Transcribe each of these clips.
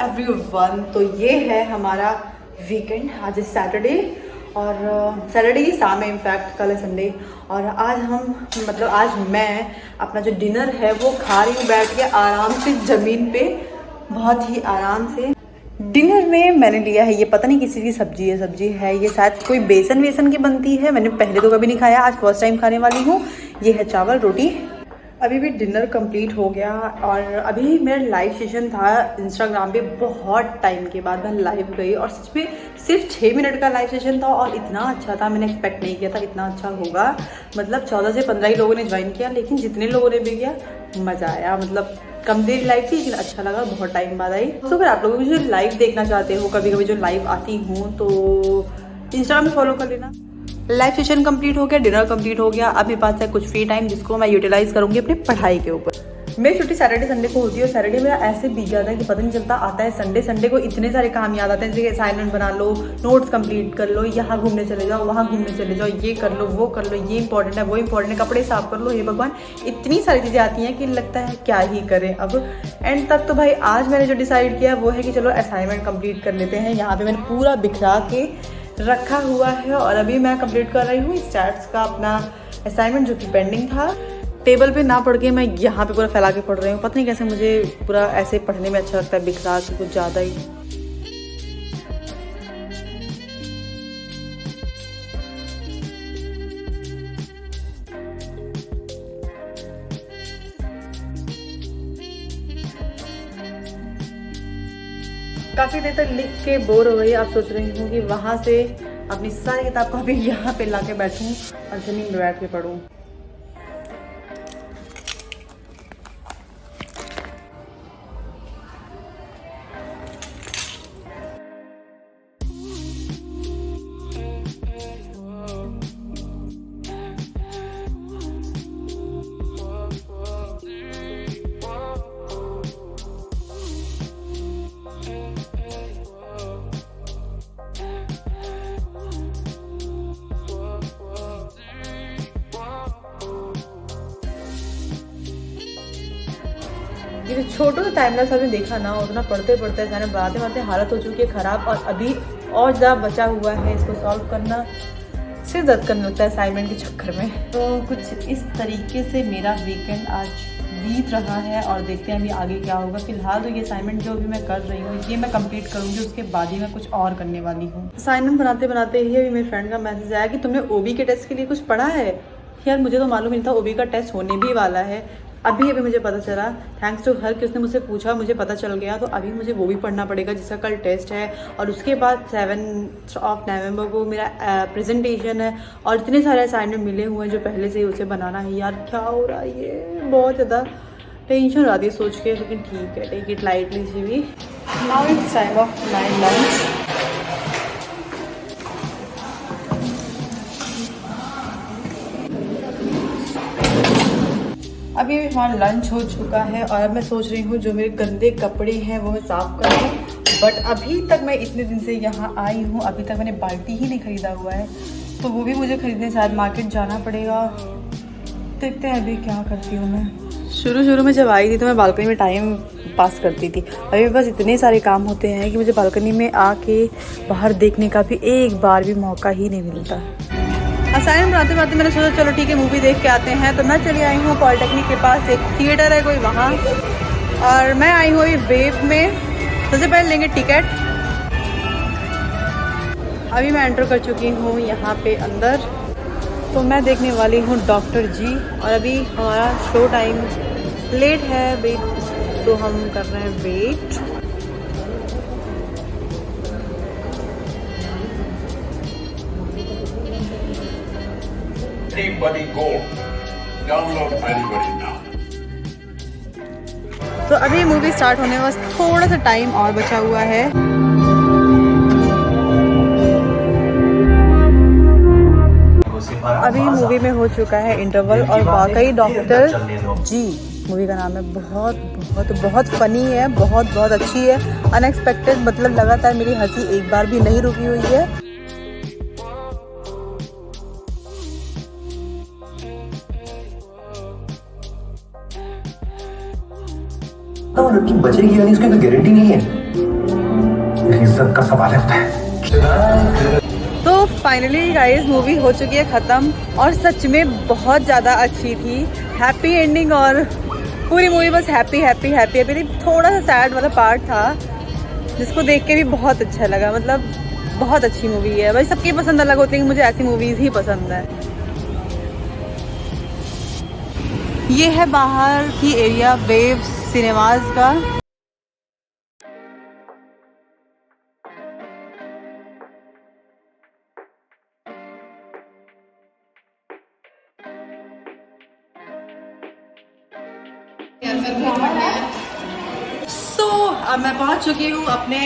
Everyone, तो ये है हमारा वीकेंड। आज है सैटरडे और सैटरडे की शाम है, इनफैक्ट कल है संडे। और आज आज मैं अपना जो डिनर है वो खा रही हूँ बैठ के आराम से ज़मीन पे, बहुत ही आराम से। डिनर में मैंने लिया है, ये पता नहीं किसी की सब्जी है, ये शायद कोई बेसन की बनती है। मैंने पहले तो कभी नहीं खाया, आज फर्स्ट टाइम खाने वाली हूँ। ये है चावल रोटी। अभी भी डिनर कंप्लीट हो गया और अभी मेरा लाइव सेशन था इंस्टाग्राम पे। बहुत टाइम के बाद मैं लाइव गई और सच में सिर्फ 6 मिनट का लाइव सेशन था और इतना अच्छा था, मैंने एक्सपेक्ट नहीं किया था इतना अच्छा होगा। 14 से 15 ही लोगों ने ज्वाइन किया, लेकिन जितने लोगों ने भी किया मज़ा आया। कम देर लाइव थी लेकिन अच्छा लगा, बहुत टाइम बाद आई। तो अगर आप लोग भी जो लाइव देखना चाहते हो, कभी कभी जो लाइव आती हूँ, तो इंस्टाग्राम में फॉलो कर लेना। लाइव सेशन कंप्लीट हो गया, डिनर कंप्लीट हो गया। अब मेरे पास है कुछ फ्री टाइम जिसको मैं यूटिलाइज करूंगी अपनी पढ़ाई के ऊपर। मेरी छुट्टी सैटरडे संडे को होती है और सैटरडे मेरा ऐसे बीत जाता है कि पता नहीं चलता। आता है संडे को इतने सारे काम याद आते हैं, जैसे असाइनमेंट बना लो, नोट्स कंप्लीट कर लो, यहाँ घूमने चले जाओ, वहाँ घूमने चले जाओ, ये कर लो, वो कर लो, ये इंपॉर्टेंट है, वो इंपॉर्टेंट है, कपड़े साफ कर लो। हे भगवान, इतनी सारी चीज़ें आती हैं कि लगता है क्या ही करें अब। एंड तक तो भाई आज मैंने जो डिसाइड किया वो है कि चलो असाइनमेंट कंप्लीट कर लेते हैं। यहाँ पर मैंने पूरा बिखरा के रखा हुआ है और अभी मैं कंप्लीट कर रही हूँ स्टैट्स का अपना असाइनमेंट जो कि पेंडिंग था। टेबल पे ना पढ़ के मैं यहाँ पे पूरा फैला के पढ़ रही हूँ। पता नहीं कैसे मुझे पूरा ऐसे पढ़ने में अच्छा लगता है, बिखरा के कुछ ज़्यादा ही। काफ़ी देर तक लिख के बोर हो गई। अब सोच रही हूँ कि वहाँ से अपनी सारी किताब को अभी यहाँ पे ला के बैठूँ और ज़मीन में बैठ के पढूँ। ये जो छोटो टाइम लैप्स आपने देखा ना, उतना पढ़ते बनाते हालत हो चुकी है ख़राब और अभी और ज़्यादा बचा हुआ है इसको सॉल्व करना। सिर दर्द करने लगता है असाइनमेंट के चक्कर में। तो कुछ इस तरीके से मेरा वीकेंड आज बीत रहा है और देखते हैं अभी आगे क्या होगा। फिलहाल तो ये असाइनमेंट जो अभी मैं कर रही हूँ ये मैं कंप्लीट करूँगी, उसके बाद ही मैं कुछ और करने वाली हूँ। असाइनमेंट बनाते ही अभी मेरे फ्रेंड का मैसेज आया कि तुमने ओबी के टेस्ट के लिए कुछ पढ़ा है। यार मुझे तो मालूम नहीं था ओबी का टेस्ट होने भी वाला है। अभी मुझे पता चला, थैंक्स टू हर कि उसने मुझसे पूछा, मुझे पता चल गया। तो अभी मुझे वो भी पढ़ना पड़ेगा जिसका कल टेस्ट है और उसके बाद 7 नवंबर को मेरा प्रेजेंटेशन है और इतने सारे असाइनमेंट मिले हुए हैं जो पहले से ही उसे बनाना है। यार क्या हो रहा है, ये बहुत ज़्यादा टेंशन आती है सोच के, लेकिन ठीक है, टेक इट लाइटली सी भी। Now it's time of my lunch. अभी हमारा लंच हो चुका है और अब मैं सोच रही हूँ जो मेरे गंदे कपड़े हैं वो मैं साफ़ कर लूँ। बट अभी तक मैं इतने दिन से यहाँ आई हूँ, अभी तक मैंने बाल्टी ही नहीं ख़रीदा हुआ है, तो वो भी मुझे ख़रीदने शायद मार्केट जाना पड़ेगा। देखते हैं अभी क्या करती हूँ मैं। शुरू में जब आई थी तो मैं बालकनी में टाइम पास करती थी। अभी मेरे पास इतने सारे काम होते हैं कि मुझे बालकनी में आके बाहर देखने का भी एक बार भी मौका ही नहीं मिलता। असाइनमेंट बनाते मैंने सोचा चलो ठीक है मूवी देख के आते हैं, तो मैं चली आई हूँ पॉलिटेक्निक के पास, एक थिएटर है कोई वहाँ, और मैं आई हूँ अभी वेव में। सबसे पहले लेंगे टिकट। अभी मैं एंटर कर चुकी हूँ यहाँ पे अंदर, तो मैं देखने वाली हूँ डॉक्टर जी। और अभी हमारा शो टाइम लेट है वेट, तो हम कर रहे हैं wait. Anybody go. Download anybody now. तो अभी मूवी स्टार्ट होने में बस थोड़ा सा टाइम और बचा हुआ है। अभी मूवी में हो चुका है इंटरवल और वाकई डॉक्टर जी मूवी का नाम है, बहुत फनी है, बहुत अच्छी है, अनएक्सपेक्टेड। लगातार मेरी हंसी एक बार भी नहीं रुकी हुई है। लड़की बचेगी यानी उसकी कोई गारंटी नहीं है। इज्जत का सवाल होता है। तो फाइनली गाइस मूवी हो चुकी है ख़त्म और सच में बहुत ज़्यादा अच्छी थी। हैप्पी एंडिंग और पूरी मूवी बस हैप्पी हैप्पी हैप्पी हैप्पी। थोड़ा सा सैड वाला पार्ट था जिसको देख के भी बहुत अच्छा लगा। मतलब बहुत अच्छी मूवी है। भाई सबकी पसंद अलग होती है, लेकिन मुझे ऐसी मूवीज़ ही पसंद है। ये है बाहर की एरिया वेव सिनेमाज का। अब मैं पहुंच चुकी हूँ अपने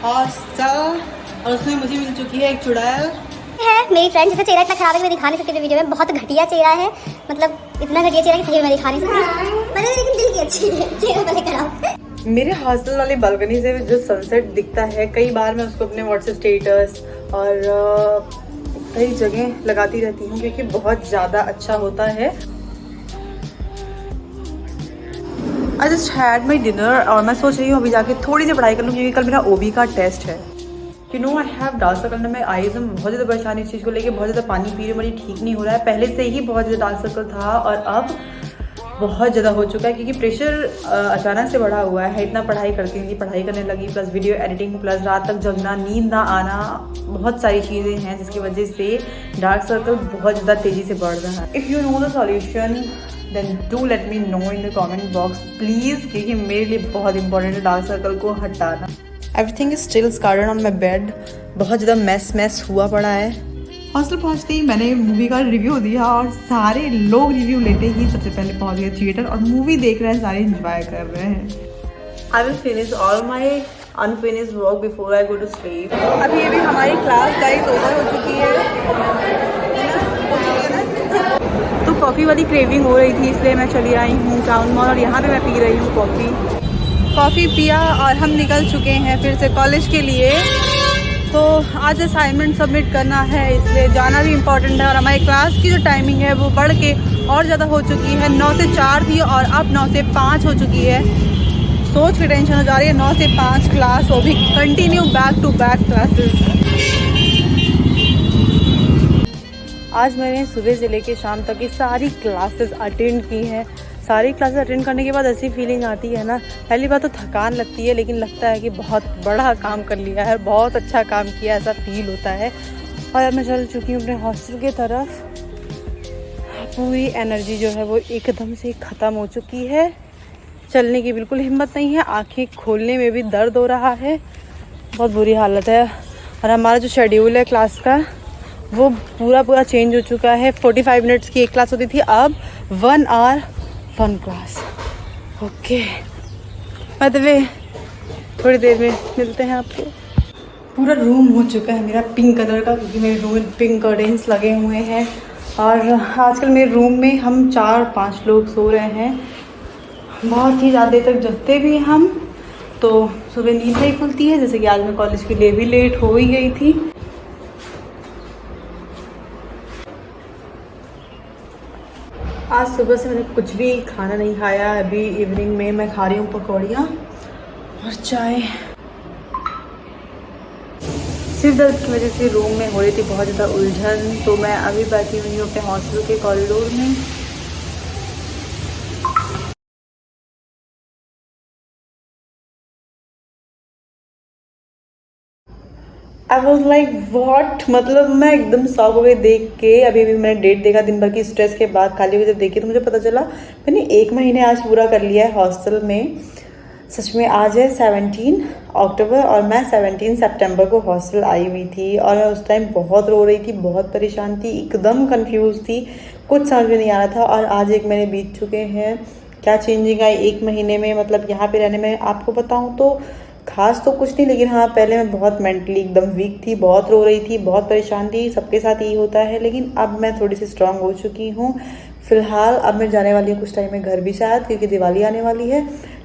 हॉस्टल और उसमें मुझे मिल चुकी है एक चुड़ैल है मेरी फ्रेंड। जिसका चेहरा इतना खराब है कि मैं दिखा नहीं सकती वीडियो में। बहुत घटिया चेहरा है, मतलब इतना घटिया चेहरा कि सही में मैं दिखा नहीं सकती। मतलब लेकिन दिल की अच्छी है, चेहरा भले खराब। मेरे हॉस्टल वाली बालकनी से जो सनसेट दिखता है, कई बार मैं उसको अपने व्हाट्सएप स्टेटस और कई जगह लगाती रहती हूँ क्योंकि बहुत ज़्यादा अच्छा होता है। I just had my dinner और मैं सोच रही हूँ अभी जाके थोड़ी सी पढ़ाई कर लूँ क्योंकि कल मेरा ओबी का टेस्ट है। You know I have dark circle में आईज में बहुत ज़्यादा परेशानी इस चीज़ को लेके। बहुत ज़्यादा पानी पी रही हूँ, मेरी ठीक नहीं हो रहा है। पहले से ही बहुत ज़्यादा डार्क सर्कल था और अब बहुत ज़्यादा हो चुका है क्योंकि प्रेशर अचानक से बढ़ा हुआ है। इतना पढ़ाई करती थी, पढ़ाई करने लगी, प्लस वीडियो एडिटिंग, प्लस रात तक जगना, नींद ना आना, बहुत सारी चीज़ें हैं जिसकी वजह से डार्क सर्कल बहुत ज़्यादा तेज़ी से बढ़ रहा है। If you know the solution then do let me know in the comment box please, क्योंकि मेरे लिए बहुत इंपॉर्टेंट है डार्क सर्कल को हटाना। Everything is still scattered on my bed. बहुत ज़्यादा मैस हुआ पड़ा है। हॉस्टल पहुंचते ही मैंने मूवी का रिव्यू दिया और सारे लोग रिव्यू लेते ही सबसे पहले पहुंच गए थिएटर और मूवी देख रहे हैं, सारे एंजॉय कर रहे हैं। I will finish all my unfinished work before I go to sleep. अभी अभी हमारी क्लास गाइस ओवर हो चुकी है तो कॉफ़ी वाली क्रेविंग हो रही थी, इसलिए मैं चली आई हूँ टाउन मॉल और यहाँ पे मैं पी रही हूँ कॉफ़ी पिया और हम निकल चुके हैं फिर से कॉलेज के लिए। तो आज असाइनमेंट सबमिट करना है, इसलिए जाना भी इम्पॉर्टेंट है। और हमारी क्लास की जो टाइमिंग है वो बढ़ के और ज़्यादा हो चुकी है। 9 से 4 थी और अब 9 से 5 हो चुकी है। सोच के टेंशन हो जा रही है। 9 से 5 क्लास, वो भी continue back to back classes. आज मैंने सुबह से लेकर शाम तक की सारी क्लासेस अटेंड की हैं। सारी क्लासेस अटेंड करने के बाद ऐसी फीलिंग आती है ना, पहली बात तो थकान लगती है, लेकिन लगता है कि बहुत बड़ा काम कर लिया है, बहुत अच्छा काम किया, ऐसा फील होता है। और अब मैं चल चुकी हूँ अपने हॉस्टल की तरफ। पूरी एनर्जी जो है वो एकदम से ख़त्म हो चुकी है। चलने की बिल्कुल हिम्मत नहीं है, आँखें खोलने में भी दर्द हो रहा है, बहुत बुरी हालत है। और हमारा जो शेड्यूल है क्लास का वो पूरा चेंज हो चुका है। 45 मिनट्स की एक क्लास होती थी, अब 1 hour 1 class. Okay by the way थोड़ी देर में मिलते हैं आपको। पूरा रूम हो चुका है मेरा पिंक कलर का, क्योंकि मेरे रूम में पिंक कर्टेन्स लगे हुए हैं। और आजकल मेरे रूम में हम 4-5 लोग सो रहे हैं। बहुत ही ज़्यादा देर तक जगते भी हम, तो सुबह नींद नहीं खुलती है। जैसे कि आज मैं कॉलेज के लिए भी लेट हो ही गई थी। आज सुबह से मैंने कुछ भी खाना नहीं खाया। अभी इवनिंग में मैं खा रही हूँ पकौड़ियाँ और चाय। सिर दर्द की वजह से रूम में हो रही थी बहुत ज़्यादा उलझन, तो मैं अभी बैठी हुई हूँ अपने हॉस्टल के कॉरिडोर में। आई वॉज लाइक वॉट, मतलब मैं एकदम शॉक हो गई देख के। अभी मैंने डेट देखा, दिन भर की स्ट्रेस के बाद खाली हुई जब देखी तो मुझे पता चला मैंने 1 महीने आज पूरा कर लिया है हॉस्टल में। सच में आज है 17 अक्टूबर और मैं 17 सितंबर को हॉस्टल आई हुई थी। और मैं उस टाइम बहुत रो रही थी, बहुत परेशान थी, एकदम कंफ्यूज थी, कुछ समझ में नहीं आ रहा था। और आज 1 महीने बीत चुके हैं। क्या चेंजिंग आई 1 महीने में, मतलब यहाँ पे रहने में आपको बताऊँ तो खास तो कुछ नहीं, लेकिन हाँ पहले मैं बहुत मेंटली एकदम वीक थी, बहुत रो रही थी, बहुत परेशान थी। सबके साथ यही होता है, लेकिन अब मैं थोड़ी सी स्ट्रांग हो चुकी हूँ। फिलहाल अब मैं जाने वाली हूँ कुछ टाइम में घर भी शायद, क्योंकि दिवाली आने वाली है।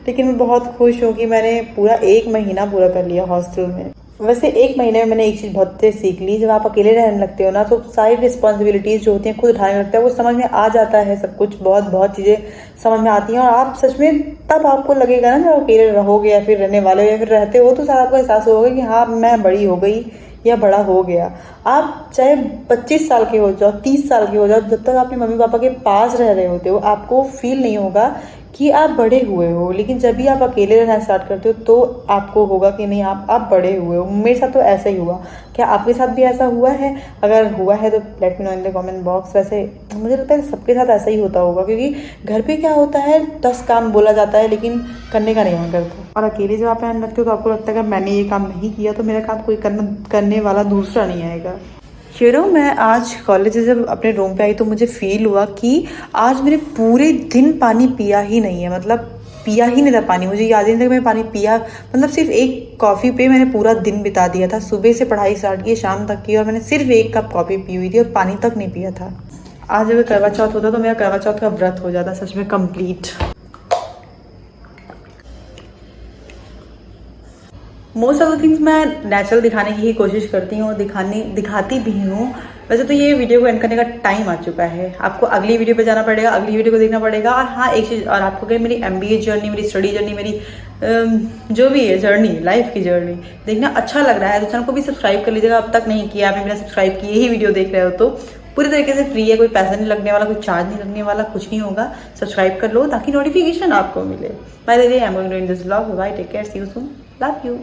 लेकिन मैं बहुत खुश हूँ कि मैंने पूरा 1 महीना पूरा कर लिया हॉस्टल में। वैसे 1 महीने में मैंने एक चीज़ बहुत तेज सीख ली, जब आप अकेले रहने लगते हो ना तो सारी रिस्पॉन्सिबिलिटीज़ जो होती हैं खुद उठाने लगता है, वो समझ में आ जाता है, सब कुछ बहुत बहुत चीज़ें समझ में आती हैं। और आप सच में तब आपको लगेगा ना जब अकेले रहोगे या फिर रहने वाले हो या फिर रहते हो, तो सारा आपको एहसास होगा कि हाँ मैं बड़ी हो गई या बड़ा हो गया। आप चाहे 25 साल के हो जाओ, 30 साल के हो जाओ, जब तक अपने मम्मी पापा के पास रह रहे होते हो आपको फील नहीं होगा कि आप बड़े हुए हो। लेकिन जब भी आप अकेले रहना स्टार्ट करते हो तो आपको होगा कि नहीं आप बड़े हुए हो। मेरे साथ तो ऐसा ही हुआ। क्या आपके साथ भी ऐसा हुआ है? अगर हुआ है तो late me know in the comment box. वैसे मुझे लगता है सबके साथ ऐसा ही होता होगा, क्योंकि घर पे क्या होता है 10 काम बोला जाता है लेकिन करने का नहीं मन करता। और अकेले जब आप रहने लगते हो तो आपको लगता है कि मैंने ये काम नहीं किया तो मेरा काम कोई करने वाला दूसरा नहीं आएगा। मैं आज कॉलेज से जब अपने रूम पे आई तो मुझे फील हुआ कि आज मैंने पूरे दिन पानी पिया ही नहीं है। मतलब पिया ही नहीं था पानी, मुझे याद ही नहीं था कि मैंने पानी पिया। मतलब सिर्फ एक कॉफ़ी पे मैंने पूरा दिन बिता दिया था। सुबह से पढ़ाई स्टार्ट की शाम तक की और मैंने सिर्फ 1 कप कॉफ़ी पी हुई थी और पानी तक नहीं पिया था। आज अगर करवा चौथ होता तो मेरा करवा चौथ का व्रत हो जाता सच में complete. Most of the things मैं नेचुरल दिखाने की ही कोशिश करती हूँ, दिखाती भी हूँ। वैसे तो ये वीडियो को एंड करने का टाइम आ चुका है, आपको अगली वीडियो पे जाना पड़ेगा, अगली वीडियो को देखना पड़ेगा। और हाँ एक चीज़ और, आपको अगर मेरी MBA जर्नी, मेरी स्टडी जर्नी, मेरी जो भी है जर्नी, लाइफ की जर्नी देखना अच्छा लग रहा है तो चैनल को भी सब्सक्राइब कर लीजिएगा। अब तक नहीं किया, आपने मेरा सब्सक्राइब किए ही वीडियो देख रहे हो तो पूरी तरीके से फ्री है, कोई पैसा नहीं लगने वाला, कोई चार्ज नहीं लगने वाला, कुछ नहीं होगा। सब्सक्राइब कर लो ताकि नोटिफिकेशन आपको मिले। By the way I am going to end this vlog. Bye, take care, see you soon, love you.